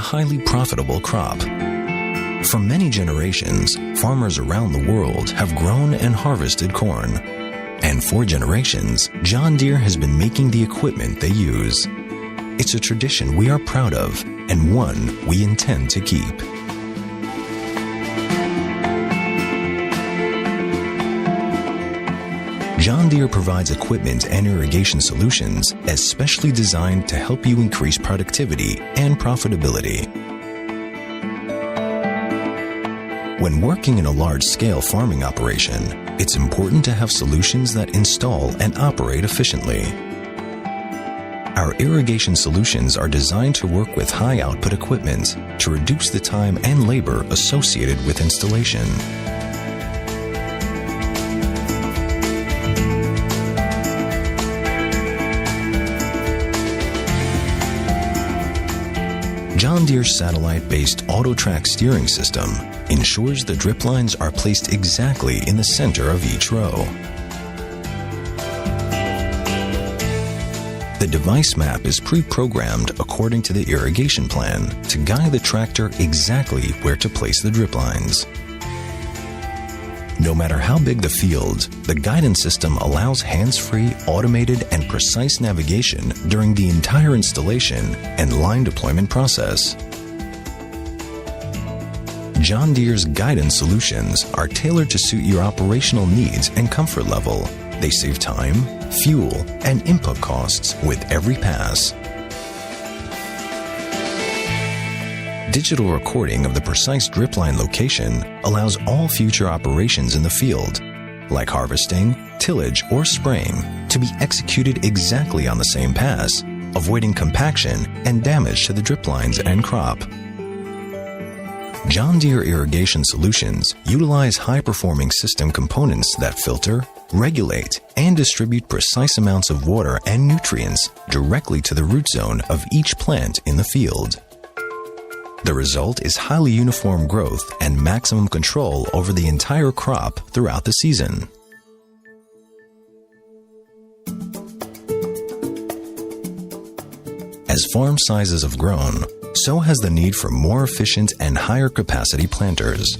Highly profitable crop. For many generations, farmers around the world have grown and harvested corn. And for generations, John Deere has been making the equipment they use. It's a tradition we are proud of and one we intend to keep. John Deere provides equipment and irrigation solutions especially designed to help you increase productivity and profitability. When working in a large-scale farming operation, it's important to have solutions that install and operate efficiently. Our irrigation solutions are designed to work with high-output equipment to reduce the time and labor associated with installation. John Deere's satellite-based auto-track steering system ensures the drip lines are placed exactly in the center of each row. The device map is pre-programmed according to the irrigation plan to guide the tractor exactly where to place the drip lines. No matter how big the field, the guidance system allows hands-free, automated, and precise navigation during the entire installation and line deployment process. John Deere's guidance solutions are tailored to suit your operational needs and comfort level. They save time, fuel, and input costs with every pass. Digital recording of the precise drip line location allows all future operations in the field, like harvesting, tillage, or spraying, to be executed exactly on the same pass, avoiding compaction and damage to the drip lines and crop. John Deere irrigation solutions utilize high-performing system components that filter, regulate, and distribute precise amounts of water and nutrients directly to the root zone of each plant in the field. The result is highly uniform growth and maximum control over the entire crop throughout the season. As farm sizes have grown, so has the need for more efficient and higher capacity planters.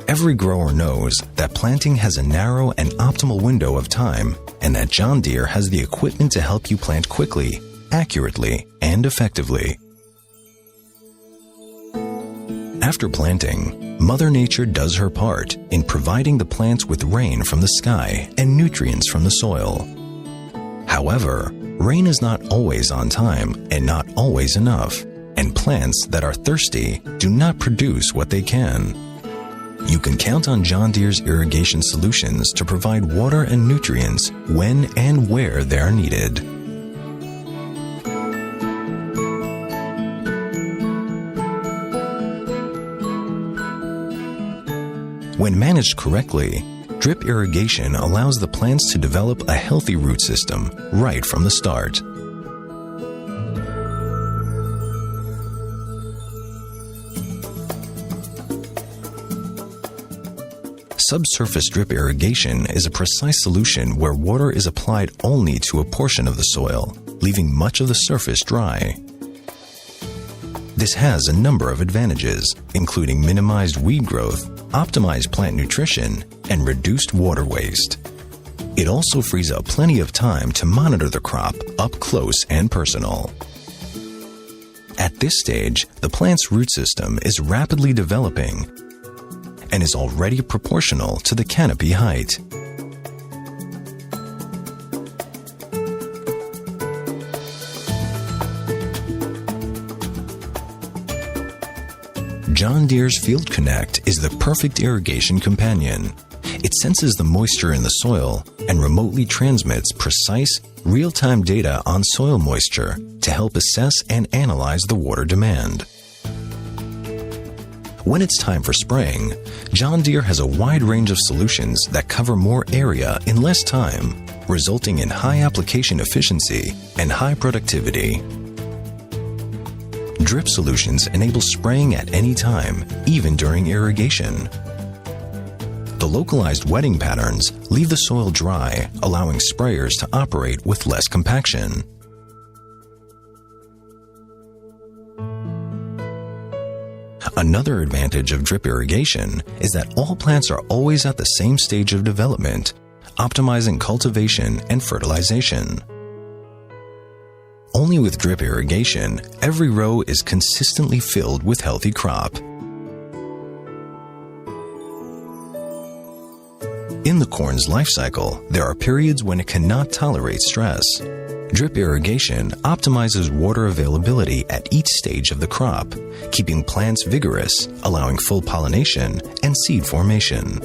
Every grower knows that planting has a narrow and optimal window of time, and that John Deere has the equipment to help you plant quickly, accurately, and effectively. After planting, Mother Nature does her part in providing the plants with rain from the sky and nutrients from the soil. However, rain is not always on time and not always enough, and plants that are thirsty do not produce what they can. You can count on John Deere's irrigation solutions to provide water and nutrients when and where they are needed. When managed correctly, drip irrigation allows the plants to develop a healthy root system right from the start. Subsurface drip irrigation is a precise solution where water is applied only to a portion of the soil, leaving much of the surface dry. This has a number of advantages, including minimized weed growth, optimized plant nutrition, and reduced water waste. It also frees up plenty of time to monitor the crop up close and personal. At this stage, the plant's root system is rapidly developing and is already proportional to the canopy height. John Deere's Field Connect is the perfect irrigation companion. It senses the moisture in the soil and remotely transmits precise, real-time data on soil moisture to help assess and analyze the water demand. When it's time for spraying, John Deere has a wide range of solutions that cover more area in less time, resulting in high application efficiency and high productivity. Drip solutions enable spraying at any time, even during irrigation. The localized wetting patterns leave the soil dry, allowing sprayers to operate with less compaction. Another advantage of drip irrigation is that all plants are always at the same stage of development, optimizing cultivation and fertilization. Only with drip irrigation, every row is consistently filled with healthy crop. In the corn's life cycle, there are periods when it cannot tolerate stress. Drip irrigation optimizes water availability at each stage of the crop, keeping plants vigorous, allowing full pollination and seed formation.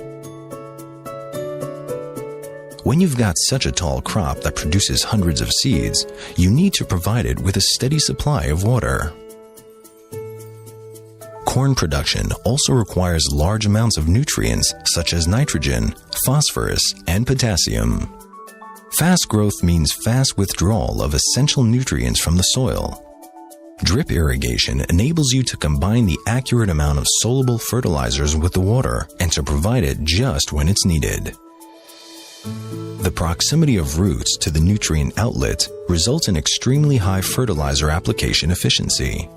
When you've got such a tall crop that produces hundreds of seeds, you need to provide it with a steady supply of water. Corn production also requires large amounts of nutrients such as nitrogen, phosphorus, and potassium. Fast growth means fast withdrawal of essential nutrients from the soil. Drip irrigation enables you to combine the accurate amount of soluble fertilizers with the water and to provide it just when it's needed. The proximity of roots to the nutrient outlet results in extremely high fertilizer application efficiency.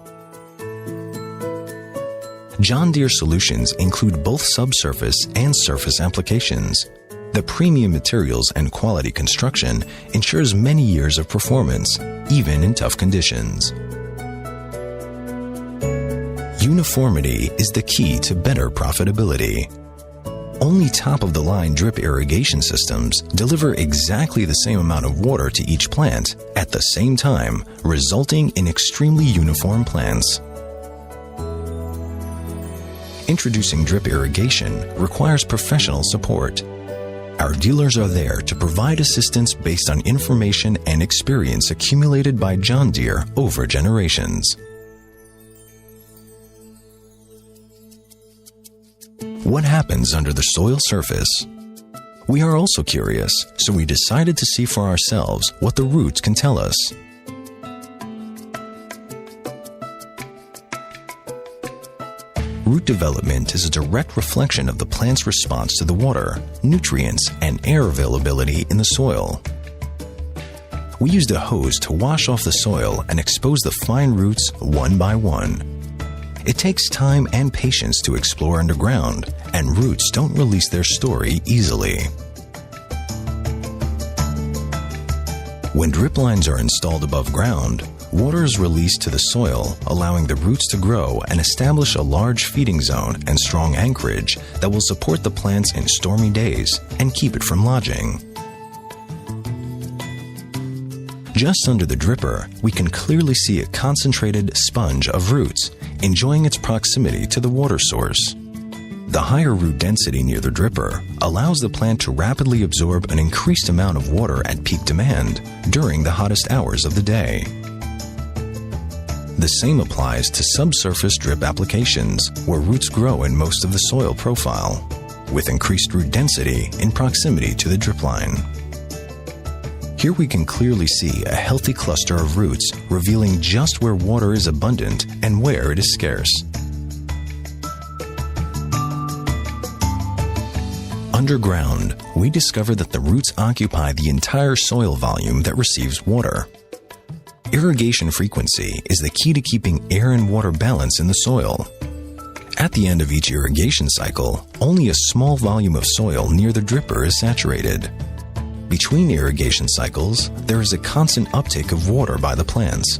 John Deere solutions include both subsurface and surface applications. The premium materials and quality construction ensures many years of performance, even in tough conditions. Uniformity is the key to better profitability. Only top-of-the-line drip irrigation systems deliver exactly the same amount of water to each plant at the same time, resulting in extremely uniform plants. Introducing drip irrigation requires professional support. Our dealers are there to provide assistance based on information and experience accumulated by John Deere over generations. What happens under the soil surface? We are also curious, so we decided to see for ourselves what the roots can tell us. Root development is a direct reflection of the plant's response to the water, nutrients, and air availability in the soil. We used a hose to wash off the soil and expose the fine roots one by one. It takes time and patience to explore underground, and roots don't release their story easily. When drip lines are installed above ground, water is released to the soil, allowing the roots to grow and establish a large feeding zone and strong anchorage that will support the plants in stormy days and keep it from lodging. Just under the dripper, we can clearly see a concentrated sponge of roots, enjoying its proximity to the water source. The higher root density near the dripper allows the plant to rapidly absorb an increased amount of water at peak demand during the hottest hours of the day. The same applies to subsurface drip applications, where roots grow in most of the soil profile, with increased root density in proximity to the drip line. Here we can clearly see a healthy cluster of roots revealing just where water is abundant and where it is scarce. Underground, we discover that the roots occupy the entire soil volume that receives water. Irrigation frequency is the key to keeping air and water balance in the soil. At the end of each irrigation cycle, only a small volume of soil near the dripper is saturated. Between irrigation cycles, there is a constant uptake of water by the plants.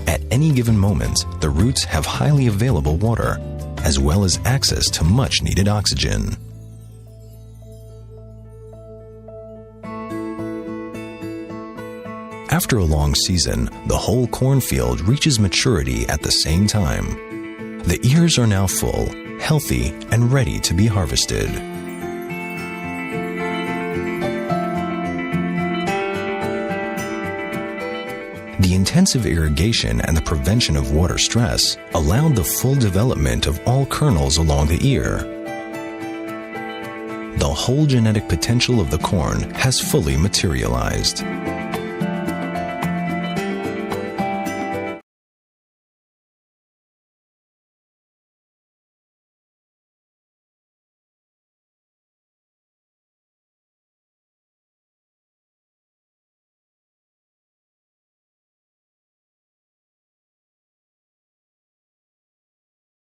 At any given moment, the roots have highly available water, as well as access to much-needed oxygen. After a long season, the whole cornfield reaches maturity at the same time. The ears are now full, healthy, and ready to be harvested. The intensive irrigation and the prevention of water stress allowed the full development of all kernels along the ear. the whole genetic potential of the corn has fully materialized.